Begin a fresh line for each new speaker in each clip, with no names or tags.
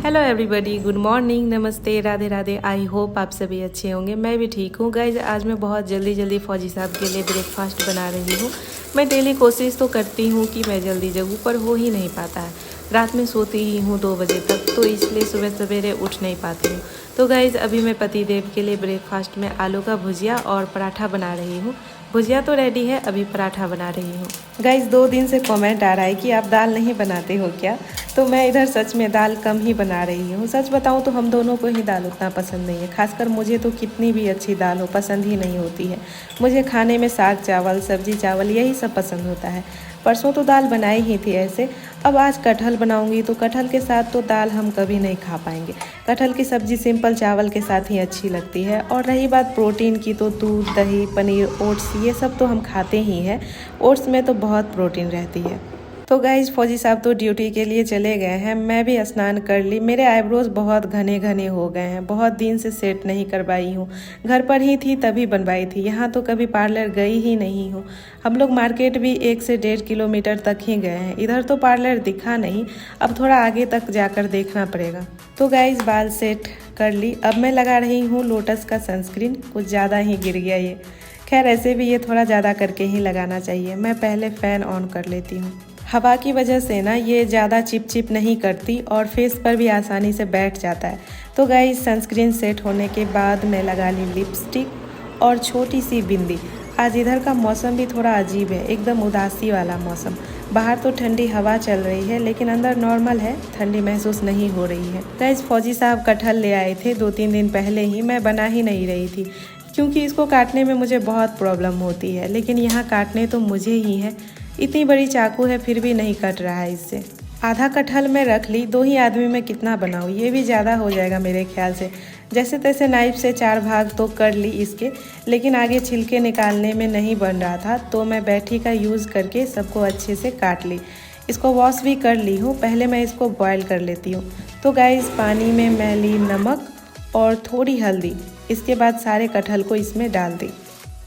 Hello everybody, good morning, नमस्ते, Radhe Radhe. I hope आप सभी अच्छे होंगे। मैं भी ठीक हूँ गाइज। आज मैं बहुत जल्दी फौजी साहब के लिए ब्रेकफास्ट बना रही हूँ। मैं डेली कोशिश तो करती हूँ कि मैं जल्दी जगूँ, पर हो ही नहीं पाता है। रात में सोती ही हूँ 2 बजे तक, तो इसलिए सुबह सवेरे उठ नहीं पाती हूँ। तो गाइज अभी मैं पति देव के लिए ब्रेकफास्ट में आलू का भुजिया और पराठा बना रही हूँ। भुजिया तो रेडी है, अभी पराठा बना रही हूँ। गाइज 2 दिन से कमेंट आ रहा है कि आप दाल नहीं बनाते हो क्या। तो मैं इधर सच में दाल कम ही बना रही हूँ। सच बताऊँ तो हम दोनों को ही दाल उतना पसंद नहीं है। खासकर मुझे तो कितनी भी अच्छी दाल हो पसंद ही नहीं होती है। मुझे खाने में साग चावल, सब्जी चावल यही सब पसंद होता है। परसों तो दाल बनाई ही थी ऐसे। अब आज कटहल बनाऊंगी, तो कटहल के साथ तो दाल हम कभी नहीं खा पाएंगे। कटहल की सब्ज़ी सिंपल चावल के साथ ही अच्छी लगती है। और रही बात प्रोटीन की, तो दूध, दही, पनीर, ओट्स ये सब तो हम खाते ही हैं। ओट्स में तो बहुत प्रोटीन रहती है। तो गाइज फौजी साहब तो ड्यूटी के लिए चले गए हैं। मैं भी स्नान कर ली। मेरे आईब्रोज बहुत घने घने हो गए हैं। बहुत दिन से सेट नहीं करवाई हूँ। घर पर ही थी तभी बनवाई थी। यहाँ तो कभी पार्लर गई ही नहीं हूँ। हम लोग मार्केट भी 1 से 1.5 किलोमीटर तक ही गए हैं। इधर तो पार्लर दिखा नहीं। अब थोड़ा आगे तक जाकर देखना पड़ेगा। तो गाइज बाल सेट कर ली। अब मैं लगा रही हूँ लोटस का सनस्क्रीन। कुछ ज़्यादा ही गिर गया ये। खैर ऐसे भी ये थोड़ा ज़्यादा करके ही लगाना चाहिए। मैं पहले फ़ैन ऑन कर लेती हूँ। हवा की वजह से ना ये ज़्यादा चिप नहीं करती और फेस पर भी आसानी से बैठ जाता है। तो गाइस सनस्क्रीन सेट होने के बाद मैं लगा ली लिपस्टिक और छोटी सी बिंदी। आज इधर का मौसम भी थोड़ा अजीब है, एकदम उदासी वाला मौसम। बाहर तो ठंडी हवा चल रही है, लेकिन अंदर नॉर्मल है, ठंडी महसूस नहीं हो रही है। गाइस फौजी साहब कटहल ले आए थे 2-3 दिन पहले ही। मैं बना ही नहीं रही थी, क्योंकि इसको काटने में मुझे बहुत प्रॉब्लम होती है। लेकिन यहाँ काटने तो मुझे ही है। इतनी बड़ी चाकू है फिर भी नहीं कट रहा है इससे। आधा कटहल में रख ली। 2 ही आदमी में कितना बनाऊँ, ये भी ज़्यादा हो जाएगा मेरे ख्याल से। जैसे तैसे नाइफ से 4 भाग तो कर ली इसके, लेकिन आगे छिलके निकालने में नहीं बन रहा था, तो मैं बैठी का यूज़ करके सबको अच्छे से काट ली। इसको वॉश भी कर ली हूँ। पहले मैं इसको बॉयल कर लेती हूँ। तो गाइस पानी में मैं ली नमक और थोड़ी हल्दी। इसके बाद सारे कटहल को इसमें डाल दी।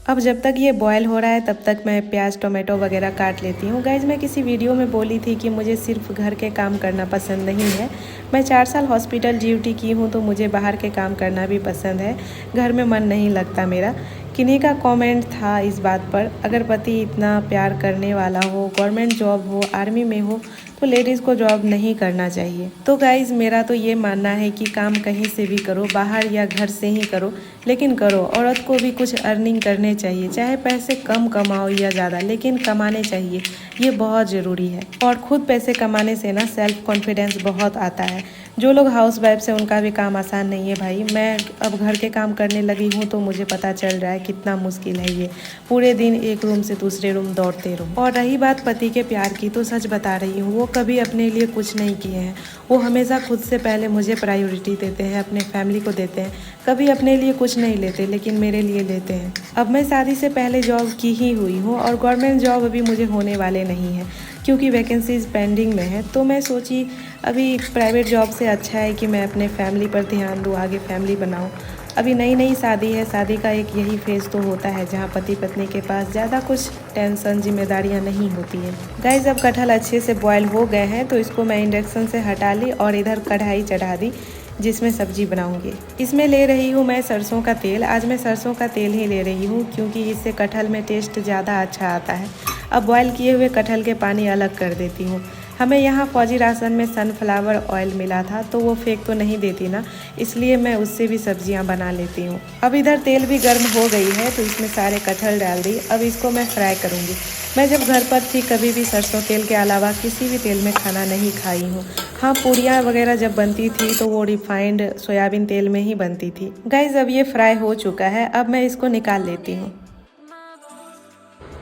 अब जब तक ये बॉयल हो रहा है तब तक मैं प्याज, टोमेटो वगैरह काट लेती हूँ। गाइज मैं किसी वीडियो में बोली थी कि मुझे सिर्फ घर के काम करना पसंद नहीं है। मैं 4 साल हॉस्पिटल ड्यूटी की हूँ, तो मुझे बाहर के काम करना भी पसंद है। घर में मन नहीं लगता मेरा। किन्हीं का कमेंट था इस बात पर, अगर पति इतना प्यार करने वाला हो, गवर्नमेंट जॉब हो, आर्मी में हो, तो लेडीज़ को जॉब नहीं करना चाहिए। तो गाइज़ मेरा तो ये मानना है कि काम कहीं से भी करो, बाहर या घर से ही करो, लेकिन करो। औरत को भी कुछ अर्निंग करने चाहिए, चाहे पैसे कम कमाओ या ज़्यादा, लेकिन कमाने चाहिए। ये बहुत ज़रूरी है। और ख़ुद पैसे कमाने से ना सेल्फ कॉन्फिडेंस बहुत आता है। जो लोग हाउस वाइफ से, उनका भी काम आसान नहीं है भाई। मैं अब घर के काम करने लगी हूँ, तो मुझे पता चल रहा है कितना मुश्किल है ये। पूरे दिन एक रूम से दूसरे रूम दौड़ते रहो। और रही बात पति के प्यार की, तो सच बता रही हूँ, वो कभी अपने लिए कुछ नहीं किए हैं। वो हमेशा खुद से पहले मुझे प्रायोरिटी देते हैं, अपने फैमिली को देते हैं। कभी अपने लिए कुछ नहीं लेते, लेकिन मेरे लिए लेते हैं। अब मैं शादी से पहले जॉब की ही हुई हूँ, और गवर्नमेंट जॉब अभी मुझे होने वाले नहीं है, क्योंकि वैकेंसीज पेंडिंग में है। तो मैं सोची अभी प्राइवेट जॉब से अच्छा है कि मैं अपने फैमिली पर ध्यान दूँ, आगे फैमिली बनाऊँ। अभी नई शादी है। शादी का एक यही फेज़ तो होता है जहाँ पति पत्नी के पास ज़्यादा कुछ टेंशन, जिम्मेदारियाँ नहीं होती है। गाइस अब कटहल अच्छे से बॉयल हो गए हैं, तो इसको मैं इंडक्शन से हटा ली और इधर कढ़ाई चढ़ा दी, जिसमें सब्जी बनाऊंगी। इसमें ले रही हूँ मैं सरसों का तेल। आज मैं सरसों का तेल ही ले रही हूँ, क्योंकि इससे कटहल में टेस्ट ज़्यादा अच्छा आता है। अब बॉयल किए हुए कटहल के पानी अलग कर देती हूँ। हमें यहाँ फौजी राशन में सनफ्लावर ऑयल मिला था, तो वो फेंक तो नहीं देती ना, इसलिए मैं उससे भी सब्जियाँ बना लेती हूँ। अब इधर तेल भी गर्म हो गई है, तो इसमें सारे कटहल डाल दी। अब इसको मैं फ्राई करूँगी। मैं जब घर पर थी कभी भी सरसों तेल के अलावा किसी भी तेल में खाना नहीं खाई हूँ। हाँ, पूड़ियाँ वगैरह जब बनती थी तो वो रिफाइंड सोयाबीन तेल में ही बनती थी। गाइस अब ये फ्राई हो चुका है। अब मैं इसको निकाल लेती हूँ।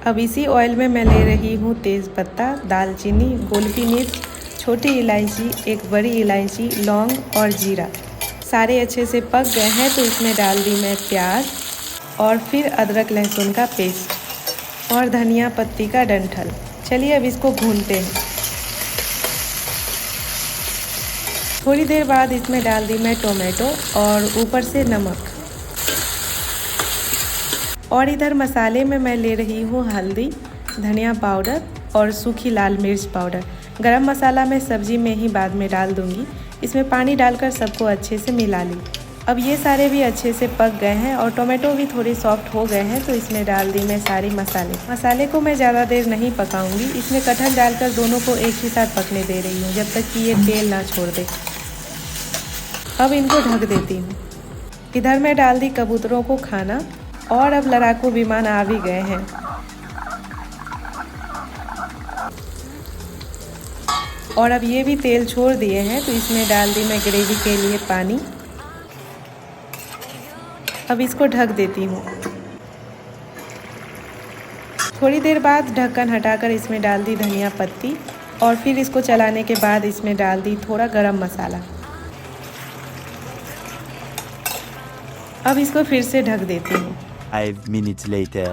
अब इसी ऑयल में मैं ले रही हूँ तेज़पत्ता, दालचीनी, गोलकी मिर्च, छोटी इलायची, एक बड़ी इलायची, लौंग और जीरा। सारे अच्छे से पक गए हैं, तो इसमें डाल दी मैं प्याज और फिर अदरक लहसुन का पेस्ट और धनिया पत्ती का डंठल। चलिए अब इसको भूनते हैं। थोड़ी देर बाद इसमें डाल दी मैं टोमेटो और ऊपर से नमक। और इधर मसाले में मैं ले रही हूँ हल्दी, धनिया पाउडर और सूखी लाल मिर्च पाउडर। गरम मसाला मैं सब्जी में ही बाद में डाल दूँगी। इसमें पानी डालकर सबको अच्छे से मिला ली। अब ये सारे भी अच्छे से पक गए हैं और टोमेटो भी थोड़ी सॉफ्ट हो गए हैं, तो इसमें डाल दी मैं सारी मसाले को मैं ज़्यादा देर नहीं पकाऊंगी। इसमें कटहल डालकर दोनों को एक ही साथ पकने दे रही हूँ जब तक कि ये तेल ना छोड़ दे। अब इनको ढक देती हूँ। इधर मैं डाल दी कबूतरों को खाना और अब लड़ाकू विमान आ भी गए हैं। और अब ये भी तेल छोड़ दिए हैं, तो इसमें डाल दी मैं ग्रेवी के लिए पानी। अब इसको ढक देती हूँ। थोड़ी देर बाद ढक्कन हटाकर इसमें डाल दी धनिया पत्ती और फिर इसको चलाने के बाद इसमें डाल दी थोड़ा गरम मसाला। अब इसको फिर से ढक देती हूँ।
5 minutes later.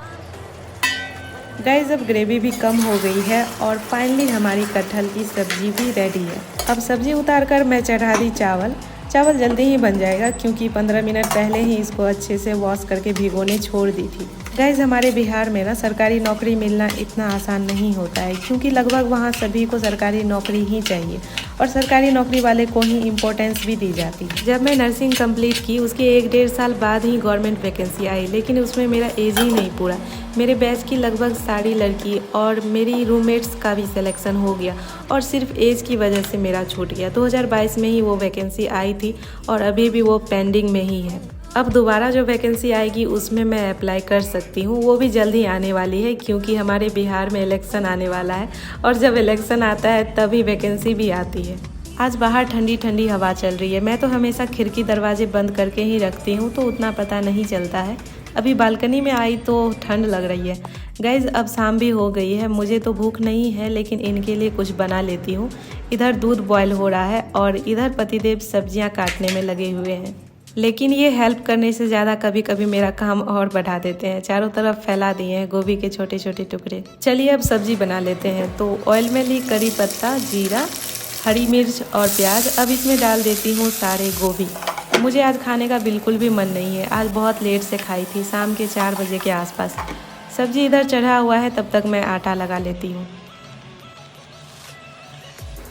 गाइस अब ग्रेवी भी कम हो गई है और फाइनली हमारी कटहल की सब्जी भी रेडी है। अब सब्जी उतार कर मैं चढ़ा दी चावल जल्दी ही बन जाएगा क्योंकि 15 मिनट पहले ही इसको अच्छे से वॉश करके भिगोने छोड़ दी थी। गाइस हमारे बिहार में ना सरकारी नौकरी मिलना इतना आसान नहीं होता है क्योंकि लगभग वहाँ सभी को सरकारी नौकरी ही चाहिए और सरकारी नौकरी वाले को ही इम्पोर्टेंस भी दी जाती है। जब मैं नर्सिंग कंप्लीट की उसके 1-1.5 साल बाद ही गवर्नमेंट वैकेंसी आई, लेकिन उसमें मेरा एज ही नहीं पूरा। मेरे बैच की लगभग सारी लड़की और मेरी रूममेट्स का भी सिलेक्शन हो गया और सिर्फ एज की वजह से मेरा छूट गया। 2022 में ही वो वैकेंसी आई थी और अभी भी वो पेंडिंग में ही है। अब दोबारा जो वैकेंसी आएगी उसमें मैं अप्लाई कर सकती हूँ, वो भी जल्द ही आने वाली है क्योंकि हमारे बिहार में इलेक्शन आने वाला है और जब इलेक्शन आता है तभी वैकेंसी भी आती है। आज बाहर ठंडी ठंडी हवा चल रही है। मैं तो हमेशा खिड़की दरवाजे बंद करके ही रखती हूँ तो उतना पता नहीं चलता है। अभी बालकनी में आई तो ठंड लग रही है। गाइज़ अब शाम भी हो गई है, मुझे तो भूख नहीं है लेकिन इनके लिए कुछ बना लेती हूँ। इधर दूध बॉयल हो रहा है और इधर पतिदेव सब्जियाँ काटने में लगे हुए हैं, लेकिन ये हेल्प करने से ज़्यादा कभी कभी मेरा काम और बढ़ा देते हैं। चारों तरफ फैला दिए हैं गोभी के छोटे छोटे टुकड़े। चलिए अब सब्जी बना लेते हैं। तो ऑयल में ली करी पत्ता, जीरा, हरी मिर्च और प्याज। अब इसमें डाल देती हूँ सारे गोभी। मुझे आज खाने का बिल्कुल भी मन नहीं है, आज बहुत लेट से खाई थी, शाम के 4 बजे के आसपास। सब्जी इधर चढ़ा हुआ है, तब तक मैं आटा लगा लेती हूँ।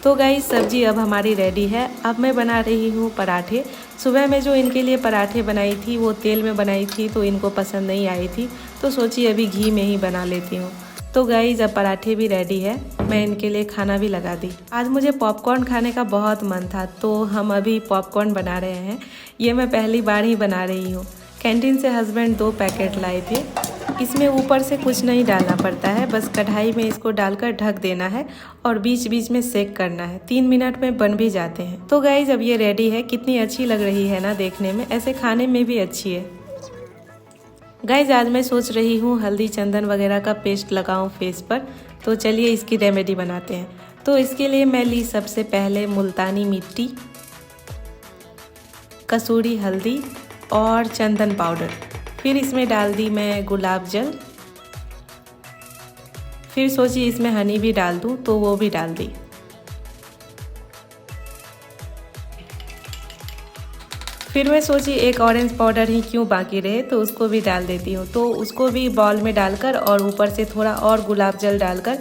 तो गाइस सब्जी अब हमारी रेडी है। अब मैं बना रही हूँ पराठे। सुबह में जो इनके लिए पराठे बनाई थी वो तेल में बनाई थी तो इनको पसंद नहीं आई थी, तो सोची अभी घी में ही बना लेती हूँ। तो गाइस अब पराठे भी रेडी है, मैं इनके लिए खाना भी लगा दी। आज मुझे पॉपकॉर्न खाने का बहुत मन था तो हम अभी पॉपकॉर्न बना रहे हैं। ये मैं पहली बार ही बना रही हूँ। कैंटीन से हस्बैंड 2 पैकेट लाए थे। इसमें ऊपर से कुछ नहीं डालना पड़ता है, बस कढ़ाई में इसको डालकर ढक देना है और बीच बीच में सेक करना है। 3 मिनट में बन भी जाते हैं। तो गाइस अब ये रेडी है। कितनी अच्छी लग रही है ना देखने में, ऐसे खाने में भी अच्छी है। गाइस आज मैं सोच रही हूँ हल्दी चंदन वगैरह का पेस्ट लगाऊं फेस पर, तो चलिए इसकी रेमेडी बनाते हैं। तो इसके लिए मैं ली सबसे पहले मुल्तानी मिट्टी, कसूरी हल्दी और चंदन पाउडर। फिर इसमें डाल दी मैं गुलाब जल। फिर सोची इसमें हनी भी डाल दूं तो वो भी डाल दी। फिर मैं सोची एक ऑरेंज पाउडर ही क्यों बाकी रहे, तो उसको भी डाल देती हूँ। तो उसको भी बाउल में डालकर और ऊपर से थोड़ा और गुलाब जल डालकर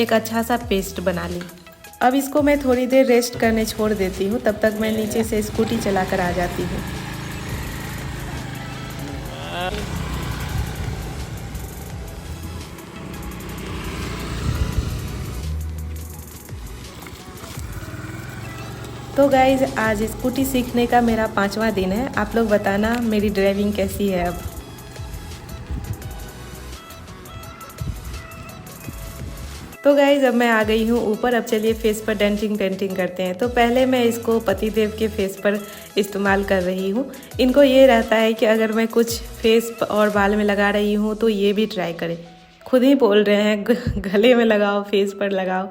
एक अच्छा सा पेस्ट बना ली। अब इसको मैं थोड़ी देर रेस्ट करने छोड़ देती हूँ, तब तक मैं नीचे से स्कूटी चलाकर आ जाती हूँ। तो गाइज आज स्कूटी सीखने का मेरा 5वां दिन है। आप लोग बताना मेरी ड्राइविंग कैसी है। अब तो गाइज अब मैं आ गई हूँ ऊपर। अब चलिए फेस पर डेंटिंग पेंटिंग करते हैं। तो पहले मैं इसको पतिदेव के फेस पर इस्तेमाल कर रही हूँ। इनको ये रहता है कि अगर मैं कुछ फेस और बाल में लगा रही हूँ तो ये भी ट्राई करें। खुद ही बोल रहे हैं गले में लगाओ, फेस पर लगाओ।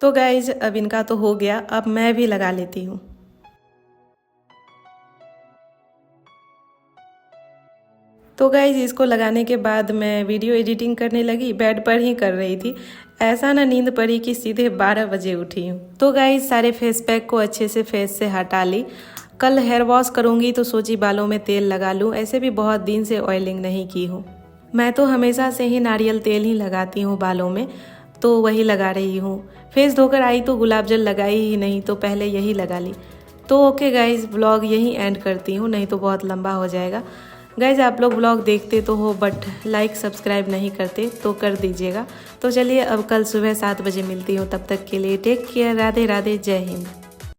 तो गाइज अब इनका तो हो गया, अब मैं भी लगा लेती हूँ। तो गाइज इसको लगाने के बाद मैं वीडियो एडिटिंग करने लगी। बेड पर ही कर रही थी, ऐसा ना नींद पड़ी कि सीधे 12 बजे उठी हूँ। तो गाइज सारे फेस पैक को अच्छे से फेस से हटा ली। कल हेयर वॉश करूँगी तो सोची बालों में तेल लगा लूँ, ऐसे भी बहुत दिन से ऑयलिंग नहीं की हूँ। मैं तो हमेशा से ही नारियल तेल ही लगाती हूँ बालों में, तो वही लगा रही हूँ। फेस धोकर आई तो गुलाब जल लगाई ही नहीं, तो पहले यही लगा ली। तो ओके गाइज, ब्लॉग यहीं एंड करती हूँ, नहीं तो बहुत लंबा हो जाएगा। गाइज आप लोग ब्लॉग देखते तो हो बट लाइक सब्सक्राइब नहीं करते, तो कर दीजिएगा। तो चलिए अब कल सुबह 7 बजे मिलती हूँ, तब तक के लिए टेक केयर, राधे राधे, जय हिंद।